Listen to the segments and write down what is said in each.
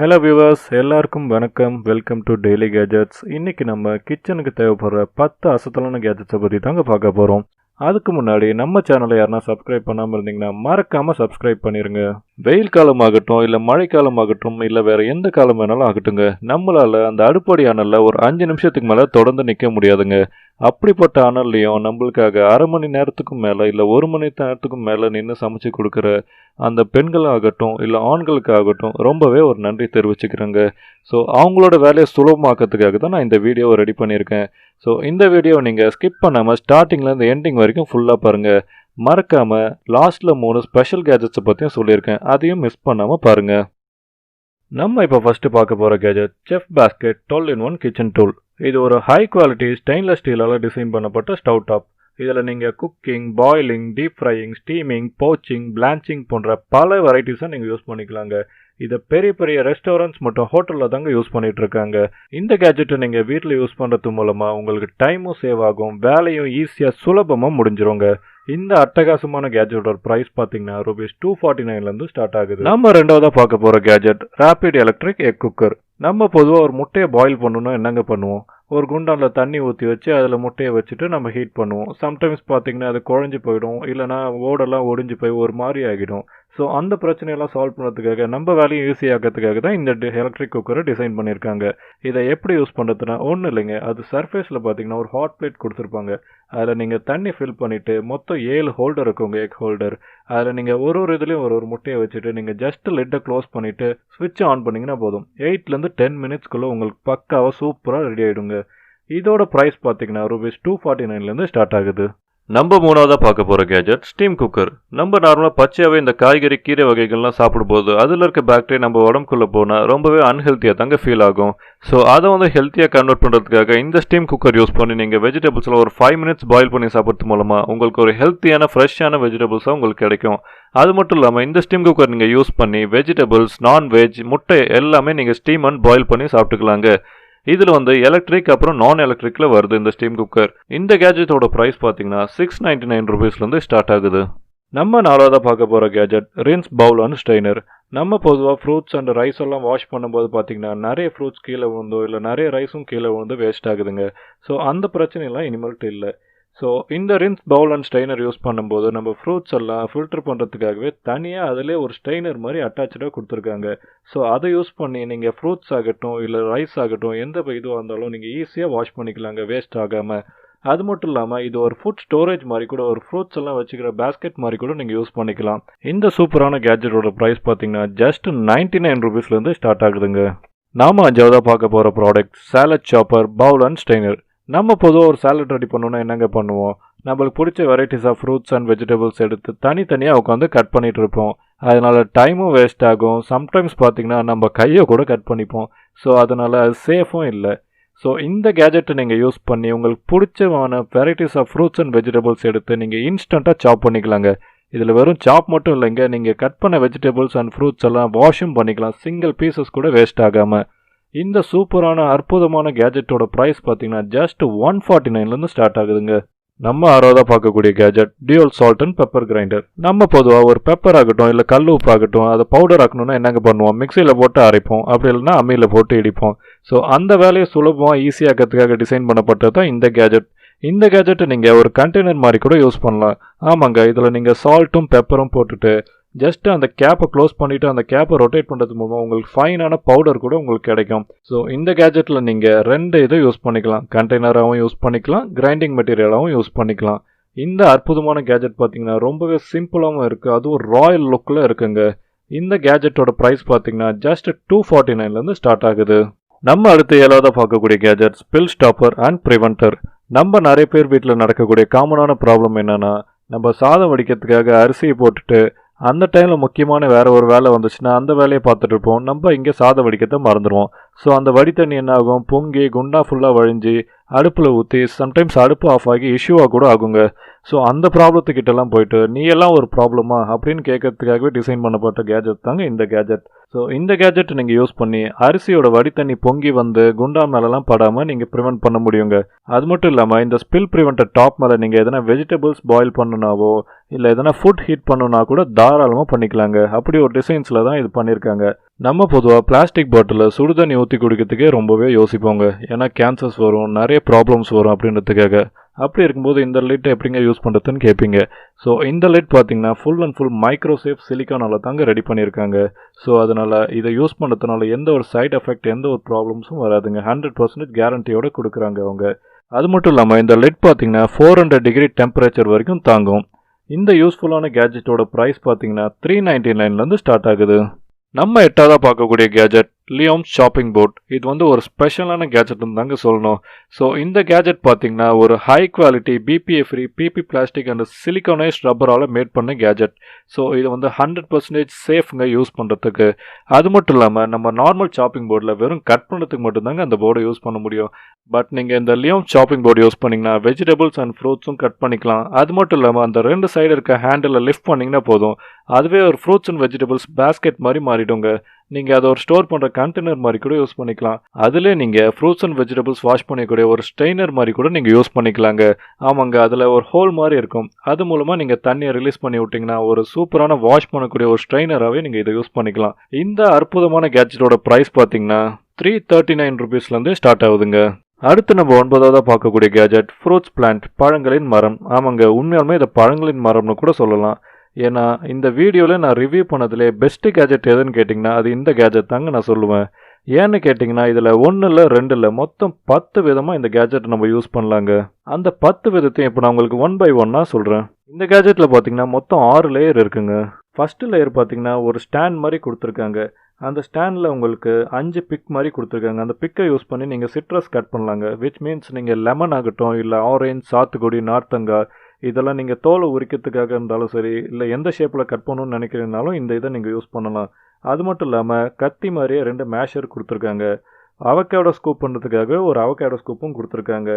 Hello viewers, எல்லாருக்கும் வணக்கம். Welcome to daily gadgets. இன்னைக்கு நம்ம கிச்சனுக்கு தேவைப்படுற 10 அசத்தலான கேஜெட்ஸை பற்றி தாங்க பார்க்க போகிறோம். அதுக்கு முன்னாடி நம்ம சேனலை யாருன்னா சப்ஸ்கிரைப் பண்ணாமல் இருந்தீங்கன்னா மறக்காமல் சப்ஸ்கிரைப் பண்ணிடுங்க. வெயில் காலமாகட்டும் இல்லை மழைக்காலமாகட்டும் இல்லை வேறு எந்த காலம் வேணாலும் ஆகட்டுங்க, நம்மளால் அந்த அடுப்படி அனலில் ஒரு 5 நிமிஷத்துக்கு மேலே தொடர்ந்து நிற்க முடியாதுங்க. அப்படிப்பட்ட அனல்லையும் நம்மளுக்காக அரை மணி நேரத்துக்கும் மேலே இல்லை 1 மணி நேரத்துக்கும் மேலே நின்று சமைச்சு கொடுக்குற அந்த பெண்களாகட்டும் இல்லை ஆண்களுக்காகட்டும் ரொம்பவே ஒரு நன்றி தெரிவிச்சுக்கிறேங்க. ஸோ அவங்களோட வேலையை சுலபமாக்கிறதுக்காக தான் நான் இந்த வீடியோவை ரெடி பண்ணியிருக்கேன். ஸோ இந்த வீடியோவை நீங்கள் ஸ்கிப் பண்ணாமல் ஸ்டார்டிங்லேருந்து எண்டிங் வரைக்கும் ஃபுல்லாக பாருங்கள். மறக்காமல் லாஸ்ட்டில் 3 ஸ்பெஷல் கேஜெட்ஸை பற்றியும் சொல்லியிருக்கேன், அதையும் மிஸ் பண்ணாமல் பாருங்கள். நம்ம இப்போ ஃபஸ்ட்டு பார்க்க போகிற gadget chef basket 12-in-1 kitchen tool. இது ஒரு ஹை குவாலிட்டி ஸ்டெயின்லெஸ் ஸ்டீலால் டிசைன் பண்ணப்பட்ட ஸ்டவ் டாப். இதில் நீங்கள் cooking, boiling, deep frying, steaming, poaching, blanching போன்ற பல வெரைட்டிஸை நீங்கள் யூஸ் பண்ணிக்கலாங்க. இதை பெரிய பெரிய ரெஸ்டாரண்ட்ஸ் மற்றும் ஹோட்டலில் தாங்க யூஸ் பண்ணிகிட்டு இருக்காங்க. இந்த கேஜெட்டை நீங்கள் வீட்டில் யூஸ் பண்ணுறது மூலமாக உங்களுக்கு டைமும் சேவ் ஆகும், வேலையும் ஈஸியாக சுலபமாக முடிஞ்சிருங்க. இந்த அட்டகாசமான கேஜெட்டோட ப்ரைஸ் பார்த்தீங்கன்னா ₹249 ஸ்டார்ட் ஆகுது. நம்ம ரெண்டாவதாக பார்க்க போகிற gadget rapid electric egg cooker. நம்ம பொதுவாக ஒரு முட்டையை பாயில் பண்ணணும்னா என்னங்க பண்ணுவோம்? ஒரு குண்டானில் தண்ணி ஊற்றி வச்சு அதில் முட்டையை வச்சுட்டு நம்ம ஹீட் பண்ணுவோம். சம்டைம்ஸ் பார்த்தீங்கன்னா அது குழஞ்சி போயிடும், இல்லைனா ஓடெல்லாம் ஒடிஞ்சு போய் ஒரு மாதிரி ஆகிடும். ஸோ அந்த பிரச்சனையெல்லாம் சால்வ் பண்ணுறதுக்காக, நம்ம வேலையை ஈஸி ஆகிறதுக்காக தான் இந்த எலக்ட்ரிக் குக்கரை டிசைன் பண்ணியிருக்காங்க. இதை எப்படி யூஸ் பண்ணுறதுனா ஒன்றும் இல்லைங்க, அது சர்ஃபேஸில் பார்த்தீங்கன்னா ஒரு ஹாட் பிளேட் கொடுத்துருப்பாங்க. அதில் நீங்கள் தண்ணி ஃபில் பண்ணிவிட்டு மொத்தம் 7 ஹோல்டர் இருக்குங்க, எக் ஹோல்டர். அதில் நீங்கள் ஒரு இதுலேயும் ஒரு முட்டையை வச்சுட்டு நீங்கள் ஜஸ்ட் லிட்டை க்ளோஸ் பண்ணிவிட்டு ஸ்விட்சை ஆன் பண்ணிங்கன்னா போதும். 8லேருந்து 10 மினிட்ஸ்க்குள்ளே உங்களுக்கு பக்காவாக சூப்பராக ரெடி ஆகிடுங்க. இதோட ப்ரைஸ் பார்த்தீங்கன்னா ₹249 ஸ்டார்ட் ஆகுது. நம்ம மூணாவதாக பார்க்க போகிற கேஜெட் ஸ்டீம் குக்கர். நம்ம நார்மலாக பச்சையாகவே இந்த காய்கறி, கீரை வகைகள்லாம் சாப்பிடும்போது அதில் இருக்க பாக்டீரியா நம்ம உடம்புக்குள்ளே போனால் ரொம்பவே அன்ஹெல்த்தியாக தாங்க ஃபீல் ஆகும். ஸோ அதை ஹெல்த்தியாக கன்வெர்ட் பண்ணுறதுக்காக இந்த ஸ்டீம் குக்கர் யூஸ் பண்ணி நீங்கள் வெஜிடபிள்ஸில் ஒரு 5 மினிட்ஸ் பாயில் பண்ணி சாப்பிட்றது மூலமாக உங்களுக்கு ஒரு ஹெல்த்தியான ஃப்ரெஷ்ஷான வெஜிடபிள்ஸாக உங்களுக்கு கிடைக்கும். அது மட்டும் இல்லாமல் இந்த ஸ்டீம் குக்கர் நீங்கள் யூஸ் பண்ணி வெஜிடபிள்ஸ், நான்வெஜ், முட்டை எல்லாமே நீங்கள் ஸ்டீம் அண்ட் பாயில் பண்ணி சாப்பிட்டுக்கலாங்க. இதில் எலக்ட்ரிக் அப்புறம் நான் எலக்ட்ரிக்கில் வருது இந்த ஸ்டீம் குக்கர். இந்த கேஜெட்டோட ப்ரைஸ் பார்த்தீங்கன்னா ₹699 ஸ்டார்ட் ஆகுது. நம்ம நாலாவதாக பார்க்க போகிற gadget rinse Pavul and strainer. நம்ம பொதுவாக ஃப்ரூட்ஸ் அண்ட் ரைஸ் எல்லாம் வாஷ் பண்ணும்போது பார்த்தீங்கன்னா நிறைய ஃப்ரூட்ஸ் கீழே விழுந்தோ இல்லை நிறைய ரைஸும் கீழே விழுந்து வேஸ்ட் ஆகுதுங்க. ஸோ அந்த பிரச்சனைலாம் இனிமேல்ட்டு இல்லை. ஸோ இந்த rinse Pavul and strainer use பண்ணும்போது நம்ம ஃப்ரூட்ஸ் எல்லாம் ஃபில்டர் பண்ணுறதுக்காகவே தனியாக அதிலே ஒரு ஸ்ட்ரெயினர் மாதிரி அட்டாச்சாக கொடுத்துருக்காங்க. ஸோ அதை யூஸ் பண்ணி நீங்கள் ஃப்ரூட்ஸ் ஆகட்டும் இல்லை ரைஸ் ஆகட்டும் எந்த இதுவாக இருந்தாலும் நீங்கள் ஈஸியாக வாஷ் பண்ணிக்கலாங்க, வேஸ்ட் ஆகாமல். அது மட்டும் இல்லாமல் இது ஒரு ஃபுட் ஸ்டோரேஜ் மாதிரி கூட, ஒரு ஃப்ரூட்ஸ் எல்லாம் வச்சுக்கிற பேஸ்கெட் மாதிரி கூட நீங்கள் யூஸ் பண்ணிக்கலாம். இந்த சூப்பரான கேஜெட்டோட ப்ரைஸ் பார்த்தீங்கன்னா ஜஸ்ட் ₹99 ஸ்டார்ட் ஆகுதுங்க. நாம் அஞ்சாவதாக பார்க்க போகிற product salad chopper Pavul and strainer. நம்ம பொதுவாக ஒரு சாலட் ரெடி பண்ணோன்னா என்னங்க பண்ணுவோம்? நம்மளுக்கு பிடிச்ச varieties of fruits and vegetables எடுத்து தனித்தனியாக உட்காந்து கட் பண்ணிகிட்டு இருப்போம். அதனால் டைமும் வேஸ்ட் ஆகும். சம்டைம்ஸ் பார்த்திங்கன்னா நம்ம கையை கூட கட் பண்ணிப்போம். ஸோ அதனால் அது சேஃபும் இல்லை. ஸோ இந்த கேஜெட்டை நீங்கள் யூஸ் பண்ணி உங்களுக்கு பிடிச்சமான varieties of fruits and vegetables எடுத்து நீங்கள் இன்ஸ்டண்ட்டாக சாப் பண்ணிக்கலாங்க. இதில் வெறும் சாப் மட்டும் இல்லைங்க, நீங்கள் கட் பண்ண வெஜிடபிள்ஸ் அண்ட் ஃப்ரூட்ஸ் எல்லாம் வாஷும் பண்ணிக்கலாம், சிங்கிள் பீசஸ் கூட வேஸ்ட் ஆகாமல். இந்த சூப்பரான அற்புதமான கேஜெட்டோட ப்ரைஸ் பார்த்தீங்கன்னா ஜஸ்ட் $149 ஸ்டார்ட் ஆகுதுங்க. நம்ம ஆறாவதாக பார்க்கக்கூடிய gadget dual salt and pepper grinder. நம்ம பொதுவாக ஒரு பெப்பர் ஆகட்டும் இல்லை கல் உப்பு ஆகட்டும் அதை பவுடர் ஆக்கணும்னா என்னங்க பண்ணுவோம்? மிக்சியில் போட்டு அரைப்போம், அப்படி இல்லைன்னா அம்மியில் போட்டு இடிப்போம். ஸோ அந்த வேலையை சுலபமாக ஈஸியாக்கிறதுக்காக டிசைன் பண்ணப்பட்டது தான் இந்த கேஜெட். இந்த கேஜெட்டை நீங்கள் ஒரு கண்டெய்னர் மாதிரி கூட யூஸ் பண்ணலாம். ஆமாங்க, இதில் நீங்கள் சால்ட்டும் பெப்பரும் போட்டுட்டு ஜஸ்ட் அந்த கேப்பை க்ளோஸ் பண்ணிவிட்டு அந்த கேப்பை ரொட்டேட் பண்ணுறது மூலமாக உங்களுக்கு ஃபைனான பவுடர் கூட உங்களுக்கு கிடைக்கும். ஸோ இந்த கேஜெட்டில் நீங்கள் 2 இதை யூஸ் பண்ணிக்கலாம், கண்டெய்னராகவும் யூஸ் பண்ணிக்கலாம், கிரைண்டிங் மெட்டீரியலாகவும் யூஸ் பண்ணிக்கலாம். இந்த அற்புதமான கேஜெட் பார்த்தீங்கன்னா ரொம்பவே சிம்பிளாகவும் இருக்குது, அதுவும் ராயல் லுக்கில் இருக்குங்க. இந்த கேஜெட்டோட ப்ரைஸ் பார்த்தீங்கன்னா ஜஸ்ட் $249 ஸ்டார்ட் ஆகுது. நம்ம அடுத்து 7ஆவதாக பார்க்கக்கூடிய gadget spill stopper and preventer. நம்ம நிறைய பேர் வீட்டில் நடக்கக்கூடிய காமனான ப்ராப்ளம் என்னென்னா, நம்ம சாதம் வடிக்கிறதுக்காக அரிசியை போட்டுட்டு அந்த டைமில் முக்கியமான வேறு ஒரு வேலை வந்துச்சுன்னா அந்த வேலையை பார்த்துட்டு இருப்போம், நம்ம இங்கே சாதம் வடிக்கிறத மறந்துடுவோம். ஸோ அந்த வடி தண்ணி என்ன ஆகும்? பொங்கி குண்டா ஃபுல்லாக வழிஞ்சு அடுப்பில் ஊற்றி சம்டைம்ஸ் அடுப்பு ஆஃப் ஆகி இஷ்யூவாக கூட ஆகுங்க. ஸோ அந்த ப்ராப்ளத்துக்கிட்டலாம் போயிட்டு நீ எல்லாம் ஒரு ப்ராப்ளமா அப்படின்னு கேட்கறதுக்காகவே டிசைன் பண்ணப்பட்ட கேஜெட் தாங்க இந்த கேஜெட். ஸோ இந்த கேஜெட் நீங்கள் யூஸ் பண்ணி அரிசியோட வடித்தண்ணி பொங்கி வந்து குண்டா மேலெலாம் படாமல் நீங்கள் ப்ரிவெண்ட் பண்ண முடியுங்க. அது மட்டும் இல்லாமல் இந்த ஸ்பில் ப்ரிவென்டர் டாப் மேலே நீங்கள் எதனா வெஜிடபிள்ஸ் பாயில் பண்ணுனாவோ இல்லை எதனா ஃபுட் ஹீட் பண்ணுனா கூட தாராளமாக பண்ணிக்கலாங்க. அப்படி ஒரு டிசைன்ஸில் தான் இது பண்ணியிருக்காங்க. நம்ம பொதுவாக பிளாஸ்டிக் பாட்டிலில் சுடுதண்ணி ஊற்றி குடிக்கிறதுக்கே ரொம்பவே யோசிப்போங்க. ஏன்னா கேன்சர்ஸ் வரும், நிறைய ப்ராப்ளம்ஸ் வரும் அப்படின்றதுக்காக. அப்படி இருக்கும்போது இந்த லிட்டை எப்படிங்க யூஸ் பண்ணுறதுன்னு கேட்பீங்க. ஸோ இந்த லிட் பார்த்தீங்கன்னா ஃபுல் அண்ட் ஃபுல் மைக்ரோசேஃப் சிலிக்கானால தாங்க ரெடி பண்ணியிருக்காங்க. ஸோ அதனால் இதை யூஸ் பண்ணுறதுனால எந்த ஒரு சைட் எஃபெக்ட் எந்த ஒரு ப்ராப்ளம்ஸும் வராதுங்க. 100% கேரண்டியோடு கொடுக்குறாங்க அவங்க. அது மட்டும் இல்லாமல் இந்த லிட் பார்த்தீங்கன்னா 400 டிகிரி டெம்பரேச்சர் வரைக்கும் தாங்கும். இந்த யூஸ்ஃபுல்லான கேஜெட்டோட ப்ரைஸ் பார்த்தீங்கன்னா $399 ஸ்டார்ட் ஆகுது. நம்ம எட்டாவதாக பார்க்கக்கூடிய கேஜெட் லியோம் ஷாப்பிங் போர்ட். இது வந்து ஒரு ஸ்பெஷலான கேஜெட்னு தாங்க சொல்லணும். ஸோ இந்த கேஜெட் பார்த்தீங்கன்னா ஒரு high quality BPA free PP plastic and siliconised ரப்பரால் மேட் பண்ண கேஜெட். ஸோ இது வந்து 100% சேஃப்ங்க யூஸ் பண்ணுறதுக்கு. அது மட்டும் இல்லாமல் நம்ம நார்மல் ஷாப்பிங் போர்டில் வெறும் கட் பண்ணுறதுக்கு மட்டும்தாங்க அந்த போர்டை யூஸ் பண்ண முடியும். பட் நீங்கள் இந்த லியோம் ஷாப்பிங் போர்டு யூஸ் பண்ணிங்கன்னா வெஜிடபிள்ஸ் அண்ட் ஃப்ரூட்ஸும் கட் பண்ணிக்கலாம். அது மட்டும் இல்லாமல் அந்த 2 சைடு இருக்க ஹேண்டில் லிஃப்ட் பண்ணிங்கன்னா போதும், அதுவே ஒரு ஃப்ரூட்ஸ் அண்ட் வெஜிடபிள்ஸ் பேஸ்கெட் மாதிரி மாறிடுங்க. நீங்கள் அதை ஒரு ஸ்டோர் பண்ணுற கண்டெய்னர் மாதிரி கூட யூஸ் பண்ணிக்கலாம். அதிலே நீங்கள் ஃப்ரூட்ஸ் அண்ட் வெஜிடபிள்ஸ் வாஷ் பண்ணிக்கூடிய ஒரு ஸ்ட்ரெயினர் மாதிரி கூட நீங்கள் யூஸ் பண்ணிக்கலாங்க. ஆமாங்க, அதில் ஒரு ஹோல் மாதிரி இருக்கும். அது மூலமாக நீங்கள் தண்ணியை ரிலீஸ் பண்ணி விட்டிங்கன்னா ஒரு சூப்பரான வாஷ் பண்ணக்கூடிய ஒரு ஸ்ட்ரெயினராகவே நீங்கள் இதை யூஸ் பண்ணிக்கலாம். இந்த அற்புதமான கேட்ஜெட்டோட ப்ரைஸ் பார்த்தீங்கன்னா $339 ஸ்டார்ட் ஆகுதுங்க. அடுத்து நம்ம 9ஆவதாக பார்க்கக்கூடிய கேஜெட் ஃப்ரூட்ஸ் பிளான்ட், பழங்களின் மரம். ஆமாங்க, உண்மையாலுமே இதை பழங்களின் மரம்னு கூட சொல்லலாம். ஏன்னா இந்த வீடியோவில் நான் ரிவ்யூ பண்ணதிலே பெஸ்ட்டு கேஜெட் எதுன்னு கேட்டிங்கன்னா அது இந்த கேஜெட் தாங்க நான் சொல்லுவேன். ஏன்னு கேட்டிங்கன்னா இதில் 1 இல்லை 2 இல்லை மொத்தம் 10 விதமாக இந்த கேஜெட் நம்ம யூஸ் பண்ணலாங்க. அந்த 10 விதத்தையும் இப்போ நான் உங்களுக்கு 1 by 1 சொல்கிறேன். இந்த கேஜெட்டில் பார்த்தீங்கன்னா மொத்தம் 6 லேயர் இருக்குங்க. ஃபஸ்ட்டு லேயர் பார்த்தீங்கன்னா ஒரு ஸ்டாண்ட் மாதிரி கொடுத்துருக்காங்க. அந்த ஸ்டாண்டில் உங்களுக்கு 5 பிக் மாதிரி கொடுத்துருக்காங்க. அந்த பிக்கை யூஸ் பண்ணி நீங்கள் சிட்ரஸ் கட் பண்ணலாங்க. விச் மீன்ஸ் நீங்கள் லெமன் ஆகட்டும், இல்லை ஆரஞ்ச், சாத்துக்குடி, நார்த்தங்காய், இதெல்லாம் நீங்கள் தோலை உரிக்கிறதுக்காக இருந்தாலும் சரி, இல்லை எந்த ஷேப்பில் கட் பண்ணணும்னு நினைக்கிறீங்கனாலும் இந்த இதை நீங்கள் யூஸ் பண்ணலாம். அது மட்டும் இல்லாமல் கத்தி மாதிரியே 2 மேஷர் கொடுத்துருக்காங்க. அவகேடோ ஸ்கூப் பண்ணுறதுக்காக ஒரு அவகேடோ ஸ்கூப்பும் கொடுத்துருக்காங்க.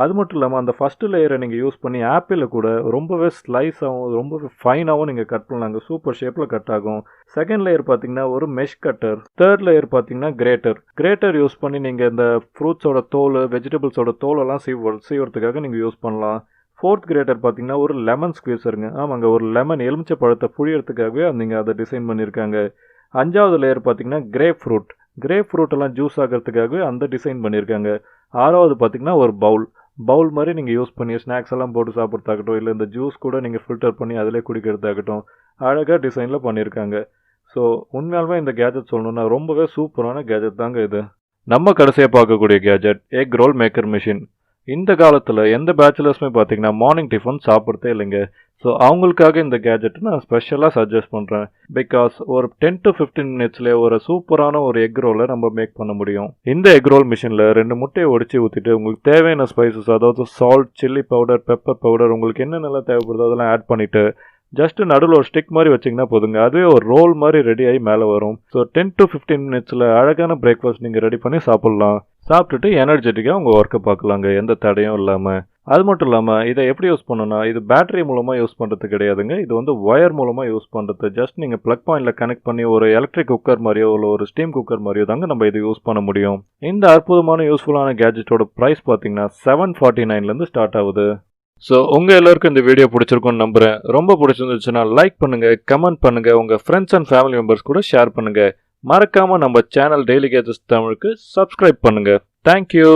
அது மட்டும் இல்லாமல் அந்த ஃபஸ்ட்டு லேயரை நீங்கள் யூஸ் பண்ணி ஆப்பிளில் கூட ரொம்பவே ஸ்லைஸாகவும் ரொம்பவே ஃபைனாகவும் நீங்கள் கட் பண்ணலாங்க. சூப்பர் ஷேப்பில் கட் ஆகும். செகண்ட் லேயர் பார்த்தீங்கன்னா ஒரு மெஷ் கட்டர். தேர்ட் லேயர் பார்த்தீங்கன்னா கிரேட்டர் யூஸ் பண்ணி நீங்கள் இந்த ஃப்ரூட்ஸோட தோல், வெஜிடபிள்ஸோட தோலெல்லாம் சீவறதுக்காக நீங்கள் யூஸ் பண்ணலாம். ஃபோர்த் கிரேட்டர் பார்த்தீங்கன்னா ஒரு லெமன் ஸ்குவீசருங்க. ஆமாங்க, ஒரு லெமன் எலுமிச்சை பழத்தை புழியறதுக்காகவே நீங்கள் அதை டிசைன் பண்ணியிருக்காங்க. 5ஆவது லேயர் பார்த்தீங்கன்னா கிரேப் ஃப்ரூட் எல்லாம் ஜூஸ் ஆகிறதுக்காகவே அந்த டிசைன் பண்ணியிருக்காங்க. 6ஆவது பார்த்தீங்கன்னா ஒரு பவுல் மாதிரி நீங்கள் யூஸ் பண்ணி ஸ்நாக்ஸ் எல்லாம் போட்டு சாப்பிட்றதாகட்டும், இல்லை இந்த ஜூஸ் கூட நீங்கள் ஃபில்டர் பண்ணி அதிலே குடிக்கிறதாகட்டும் அழகாக டிசைனில் பண்ணியிருக்காங்க. ஸோ உண்மையாலுமே இந்த கேஜெட் சொல்லணுன்னா ரொம்பவே சூப்பரான கேஜெட் தாங்க இது. நம்ம கடைசியாக பார்க்கக்கூடிய gadget egg role maker machine. இந்த காலத்தில் எந்த பேச்சுலர்ஸுமே பார்த்தீங்கன்னா மார்னிங் டிஃபன் சாப்பிட்றதே இல்லைங்க. ஸோ அவங்களுக்காக இந்த கேஜெட்டை நான் ஸ்பெஷலாக சஜஸ்ட் பண்ணுறேன். பிகாஸ் ஒரு 10 to 15 மினிட்ஸ்லேயே ஒரு சூப்பரான ஒரு எக் ரோலை நம்ம மேக் பண்ண முடியும். இந்த எக் ரோல் மிஷினில் 2 முட்டையை உடைச்சி ஊற்றிட்டு உங்களுக்கு தேவையான ஸ்பைசஸ், அதாவது salt, chilli powder, pepper powder, உங்களுக்கு என்னென்னலாம் தேவைப்படுதோ அதெல்லாம் ஆட் பண்ணிவிட்டு ஜஸ்ட் நடுவில் ஒரு ஸ்டிக் மாதிரி வச்சிங்கன்னா போதுங்க. அதுவே ஒரு ரோல் மாதிரி ரெடி ஆகி மேலே வரும். ஸோ 10 to 15 மினிட்ஸில் அழகான பிரேக்ஃபாஸ்ட் நீங்கள் ரெடி பண்ணி சாப்பிட்லாம். சாப்பிட்டுட்டு எனர்ஜெட்டிக்காக உங்கள் ஒர்க்கை பார்க்கலாங்க, எந்த தடையும் இல்லாமல். அது மட்டும் இல்லாமல் இதை எப்படி யூஸ் பண்ணணும்னா இது பேட்டரி மூலமாக யூஸ் பண்ணுறது கிடையாதுங்க. இது வந்து ஒயர் மூலமாக யூஸ் பண்ணுறது. ஜஸ்ட் நீங்கள் ப்ளக் பாயிண்டில் கனெக்ட் பண்ணி ஒரு எலக்ட்ரிக் குக்கர் மாதிரியோ இல்லை ஒரு ஸ்டீம் குக்கர் மாதிரியோ தாங்க நம்ம இது யூஸ் பண்ண முடியும். இந்த அற்புதமான யூஸ்ஃபுல்லான கேஜெட்டோட ப்ரைஸ் பார்த்தீங்கன்னா $749 ஸ்டார்ட் ஆகுது. ஸோ உங்கள் எல்லாருக்கும் இந்த வீடியோ பிடிச்சிருக்குன்னு நம்புகிறேன். ரொம்ப பிடிச்சிருந்துச்சுன்னா லைக் பண்ணுங்கள், கமெண்ட் பண்ணுங்கள், உங்கள் ஃப்ரெண்ட்ஸ் அண்ட் ஃபேமிலி மெம்பர்ஸ் கூட ஷேர் பண்ணுங்கள். மறக்காமல் நம்ம சேனல் டெய்லி கேஜெட்ஸ் தமிழுக்கு சப்ஸ்கிரைப் பண்ணுங்கள். தேங்க்யூ.